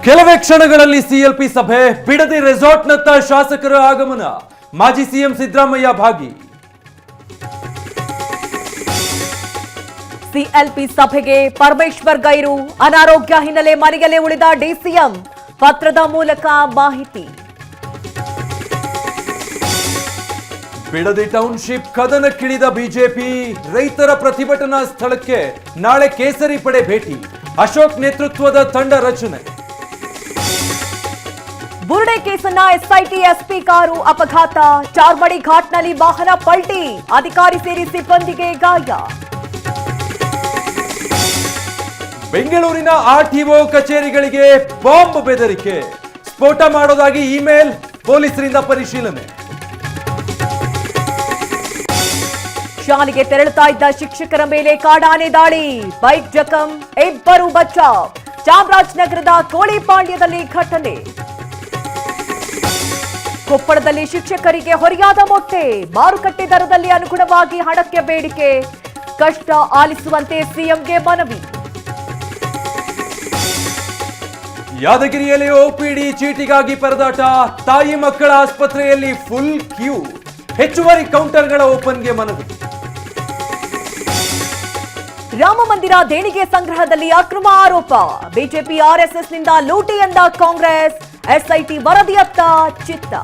ಕೆಲವೇ ಕ್ಷಣಗಳಲ್ಲಿ ಸಿಎಲ್ಪಿ ಸಭೆ, ಬಿಡದಿ ರೆಸಾರ್ಟ್ನತ್ತ ಶಾಸಕರ ಆಗಮನ, ಮಾಜಿ ಸಿಎಂ ಸಿದ್ದರಾಮಯ್ಯ ಭಾಗಿ. ಸಿಎಲ್ಪಿ ಸಭೆಗೆ ಪರಮೇಶ್ವರ್ ಗೈರು, ಅನಾರೋಗ್ಯ ಹಿನ್ನೆಲೆ ಮನೆಯಲ್ಲೇ ಉಳಿದ ಡಿಸಿಎಂ, ಪತ್ರದ ಮೂಲಕ ಮಾಹಿತಿ. ಬಿಡದಿ ಟೌನ್ಶಿಪ್ ಕದನಕ್ಕಿಳಿದ ಬಿಜೆಪಿ, ರೈತರ ಪ್ರತಿಭಟನಾ ಸ್ಥಳಕ್ಕೆ ನಾಳೆ ಕೇಸರಿ ಪಡೆ ಭೇಟಿ, ಅಶೋಕ್ ನೇತೃತ್ವದ ತಂಡ ರಚನೆ. ಬುರುಡೆ ಕೇಸನ್ನ ಎಸ್ಐಟಿ ಎಸ್ಪಿ ಕಾರು ಅಪಘಾತ, ಚಾರ್ಮಡಿ ಘಾಟ್ನಲ್ಲಿ ವಾಹನ ಪಲ್ಟಿ, ಅಧಿಕಾರಿ ಸೇರಿ ಸಿಬ್ಬಂದಿಗೆ ಗಾಯ. ಬೆಂಗಳೂರಿನ ಆರ್ಟಿಒ ಕಚೇರಿಗಳಿಗೆ ಬಾಂಬ್ ಬೆದರಿಕೆ, ಸ್ಫೋಟ ಮಾಡೋದಾಗಿ ಇಮೇಲ್, ಪೊಲೀಸರಿಂದ ಪರಿಶೀಲನೆ. ಶಾಲೆಗೆ ತೆರಳುತ್ತಾ ಇದ್ದ ಶಿಕ್ಷಕರ ಮೇಲೆ ಕಾಡಾನೆ ದಾಳಿ, ಬೈಕ್ ಜಖಂ, ಇಬ್ಬರು ಬಚಾವ್. ಚಾಮರಾಜನಗರದ ಕೋಳಿಪಾಳ್ಯದಲ್ಲಿ ಘಟನೆ. ಕೊಪ್ಪಳದಲ್ಲಿ ಶಿಕ್ಷಕರಿಗೆ ಹೊರೆಯಾದ ಮೊಟ್ಟೆ, ಮಾರುಕಟ್ಟೆ ದರದಲ್ಲಿ ಅನುಗುಣವಾಗಿ ಹಣಕ್ಕೆ ಬೇಡಿಕೆ, ಕಷ್ಟ ಆಲಿಸುವಂತೆ ಸಿಎಂಗೆ ಮನವಿ. ಯಾದಗಿರಿಯಲ್ಲಿ ಒಪಿಡಿ ಚೀಟಿಗಾಗಿ ಪರದಾಟ, ತಾಯಿ ಮಕ್ಕಳ ಆಸ್ಪತ್ರೆಯಲ್ಲಿ ಫುಲ್ ಕ್ಯೂ, ಹೆಚ್ಚುವರಿ ಕೌಂಟರ್ಗಳ ಓಪನ್ಗೆ ಮನವಿ. ರಾಮ ಮಂದಿರ ದೇಣಿಗೆ ಸಂಗ್ರಹದಲ್ಲಿ ಅಕ್ರಮ ಆರೋಪ, ಬಿಜೆಪಿ ಆರ್ಎಸ್ಎಸ್ನಿಂದ ಲೂಟಿ ಎಂದ ಕಾಂಗ್ರೆಸ್, ಎಸ್ಐಟಿ ವರದಿಯತ್ತ ಚಿತ್ತ.